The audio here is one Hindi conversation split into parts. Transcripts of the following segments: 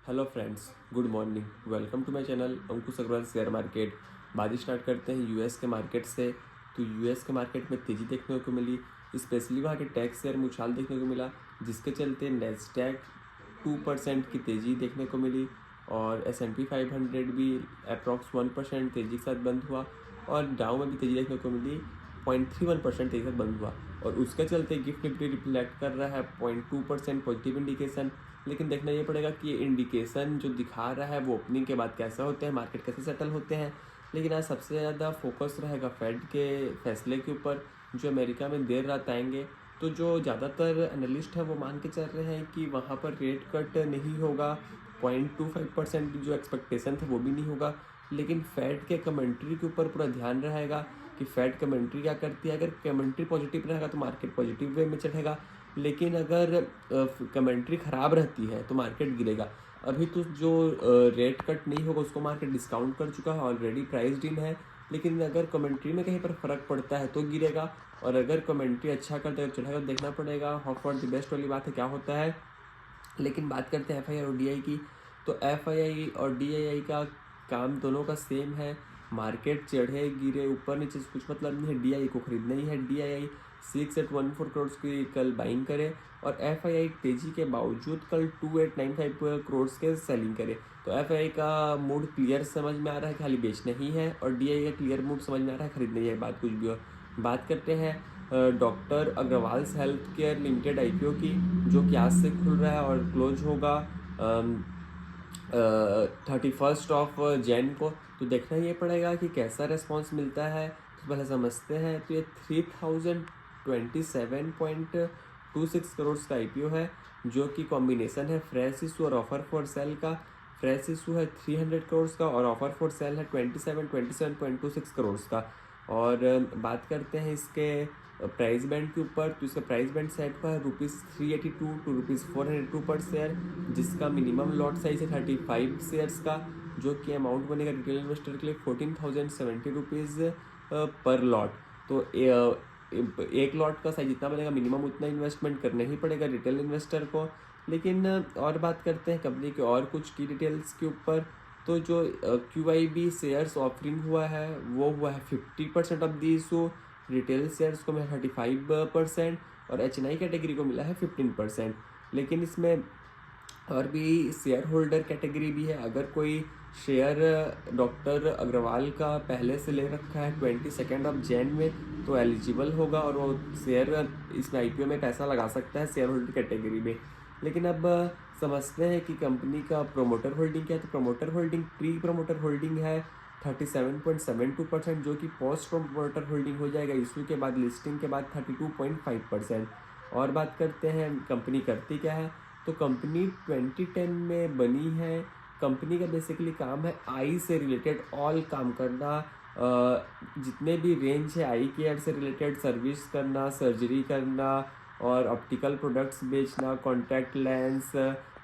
Hello friends, good morning. Welcome to my channel Ankush Agarwal share market. बात स्टार्ट करते हैं यूएस के मार्केट से। तो यूएस के मार्केट में तेज़ी देखने को मिली, स्पेशली वहाँ के टेक शेयर में उछाल देखने को मिला, जिसके चलते नेस्डैक 2% की तेज़ी देखने को मिली और S&P 500 भी अप्रॉक्स 1% तेज़ी के साथ बंद हुआ और डाउ में भी तेज़ी देखने को मिली, 0.31% तेज़ी के साथ बंद हुआ। और उसके चलते गिफ्ट निफ्टी रिफ्लेक्ट कर रहा है 0.2% पॉजिटिव इंडिकेशन। लेकिन देखना ये पड़ेगा कि ये इंडिकेशन जो दिखा रहा है वो ओपनिंग के बाद कैसा होते हैं, मार्केट कैसे सेटल होते हैं। लेकिन आज सबसे ज़्यादा फोकस रहेगा फेड के फैसले के ऊपर, जो अमेरिका में देर रात आएंगे। तो जो ज़्यादातर एनालिस्ट है वो मान के चल रहे हैं कि वहाँ पर रेट कट नहीं होगा, 0.25% जो एक्सपेक्टेशन था वो भी नहीं होगा। लेकिन फेड के कमेंट्री के ऊपर पूरा ध्यान रहेगा कि फेड कमेंट्री क्या करती है। अगर कमेंट्री पॉजिटिव रहेगा तो मार्केट पॉजिटिव वे में चढ़ेगा, लेकिन अगर कमेंट्री ख़राब रहती है तो मार्केट गिरेगा। अभी तो जो रेट कट नहीं होगा उसको मार्केट डिस्काउंट कर चुका है, ऑलरेडी प्राइस्ड इन है। लेकिन अगर कमेंट्री में कहीं पर फ़र्क पड़ता है तो गिरेगा, और अगर कमेंट्री अच्छा करता है तो चढ़ेगा। देखना पड़ेगा, होप फॉर द बेस्ट वाली बात है, क्या होता है। लेकिन बात करते हैं एफआईआई और डीआई की। तो एफआईआई और डीआई का काम दोनों का सेम है। मार्केट चढ़े गिरे ऊपर नीचे से कुछ मतलब नहीं है। डीआई को खरीदना ही है। डीआई 6814 करोड़ की कल बाइंग करे और एफआईआई तेजी के बावजूद कल 2895 करोड़ के सेलिंग करे। तो एफआईआई का मूड क्लियर समझ में आ रहा है, खाली बेचना ही है, और डीआई का क्लियर मूड समझ में आ रहा है, खरीदना ही है, बात कुछ भी हो। बात करते हैं doctor Agarwals health care limited IPO की, जो कि आज से खुल रहा है और क्लोज होगा 31 को। तो देखना ये पड़ेगा कि कैसा रेस्पॉन्स मिलता है। तो पहले समझते हैं। तो ये 3027.26 करोड़ का आईपीओ है, जो कि कॉम्बिनेशन है फ्रेश इशू और ऑफर फॉर सेल का। फ्रेश इशू है 300 करोड़ का और ऑफर फॉर सेल है 27.26 करोड़ का। और बात करते हैं इसके प्राइस बैंड के ऊपर। तो इसका प्राइस बैंड सेट हुआ है ₹382 टू ₹402 पर शेयर, जिसका मिनिमम लॉट साइज है 35 शेयर्स का, जो कि अमाउंट बनेगा रिटेल इन्वेस्टर के लिए ₹14,070 पर लॉट। तो एक लॉट का साइज जितना बनेगा मिनिमम उतना इन्वेस्टमेंट करना ही पड़ेगा रिटेल इन्वेस्टर को। लेकिन और बात करते हैं कंपनी के और कुछ की डिटेल्स के ऊपर। तो जो QIB शेयर्स ऑफरिंग हुआ है वो हुआ है 50% of the issue. Retail shares को मिला 35% और HNI कैटेगरी को मिला है 15%। लेकिन इसमें और भी शेयर होल्डर कैटेगरी भी है। अगर कोई शेयर डॉक्टर अग्रवाल का पहले से ले रखा है 22 में, तो एलिजिबल होगा और वो शेयर इसमें आईपीओ में पैसा लगा सकता है शेयर होल्डर कैटेगरी में। लेकिन अब समझते हैं कि कंपनी का प्रोमोटर होल्डिंग क्या है। तो promoter holding pre promoter holding है 37.72%, जो कि पोस्ट प्रोमोटर होल्डिंग हो जाएगा इशू के बाद, लिस्टिंग के बाद 32.5%। और बात करते हैं कंपनी करती क्या है। तो कंपनी 2010 में बनी है। कंपनी का बेसिकली काम है आई से रिलेटेड ऑल काम करना, जितने भी रेंज है आई केयर से रिलेटेड सर्विस करना, सर्जरी करना और ऑप्टिकल प्रोडक्ट्स बेचना, कॉन्टैक्ट लेंस,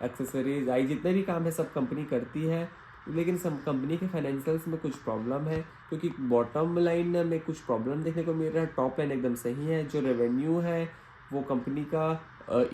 एक्सेसरीज, आई जितने भी काम है सब कंपनी करती है। लेकिन सब कंपनी के फाइनेंशियल्स में कुछ प्रॉब्लम है, क्योंकि बॉटम लाइन में कुछ प्रॉब्लम देखने को मिल रहा है। टॉप लाइन एकदम सही है। जो रेवेन्यू है वो कंपनी का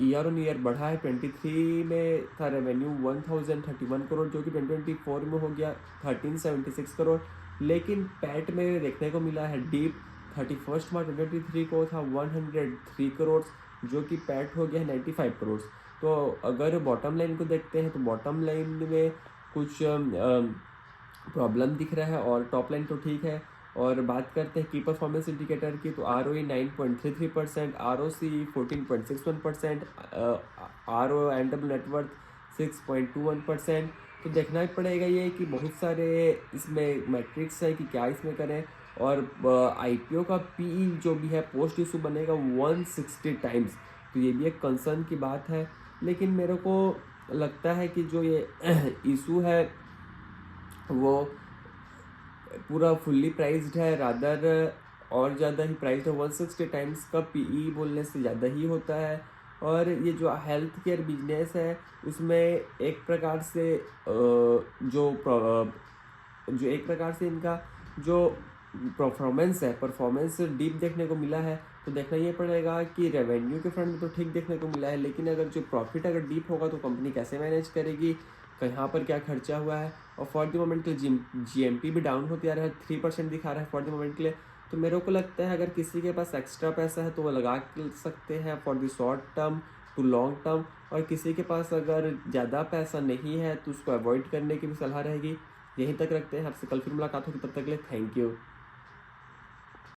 ईयर ऑन ईयर बढ़ा है। 23 में था रेवेन्यू 1031 करोड़, जो कि 2024 में हो गया 1376 करोड़। लेकिन पैट में देखने को मिला है डीप। 31 मार्च 2023 को था 103 करोड़, जो कि पैट हो गया है 95 करोड़। तो अगर बॉटम लाइन को देखते हैं तो बॉटम लाइन में कुछ प्रॉब्लम दिख रहा है, और टॉप लाइन तो ठीक है। और बात करते हैं की परफॉर्मेंस इंडिकेटर की। तो ROE 9.33%, ROC 14.61%, RONW नेटवर्थ 6.21%। तो देखना ही पड़ेगा ये कि बहुत सारे इसमें मैट्रिक्स है कि क्या इसमें करें। और IPO का PE जो भी है पोस्ट इशू बनेगा 160 टाइम्स। तो ये भी एक कंसर्न की बात है। लेकिन मेरे को लगता है कि जो ये इशू है वो पूरा फुल्ली प्राइस्ड है, रादर और ज़्यादा ही प्राइस्ड है। 160 टाइम्स का PE बोलने से ज़्यादा ही होता है। और ये जो हेल्थ केयर बिजनेस है उसमें एक प्रकार से जो एक प्रकार से इनका जो परफॉर्मेंस डीप देखने को मिला है। तो देखना ये पड़ेगा कि रेवेन्यू के फ्रंट में तो ठीक देखने को मिला है, लेकिन अगर जो प्रॉफिट अगर डीप होगा तो कंपनी कैसे मैनेज करेगी। कहाँ पर क्या खर्चा हुआ है। और फॉर द मोमेंट के GMP भी डाउन होते आ रहा है, 3% दिखा रहा है फॉर द मोमेंट के लिए। तो मेरे को लगता है अगर किसी के पास एक्स्ट्रा पैसा है तो वो लगा सकते हैं for the short term to long term, और किसी के पास अगर ज़्यादा पैसा नहीं है तो उसको अवॉइड करने की भी सलाह रहेगी। यहीं तक रखते हैं, आपसे कल फिर मुलाकात होगी, तब तक के लिए थैंक यू।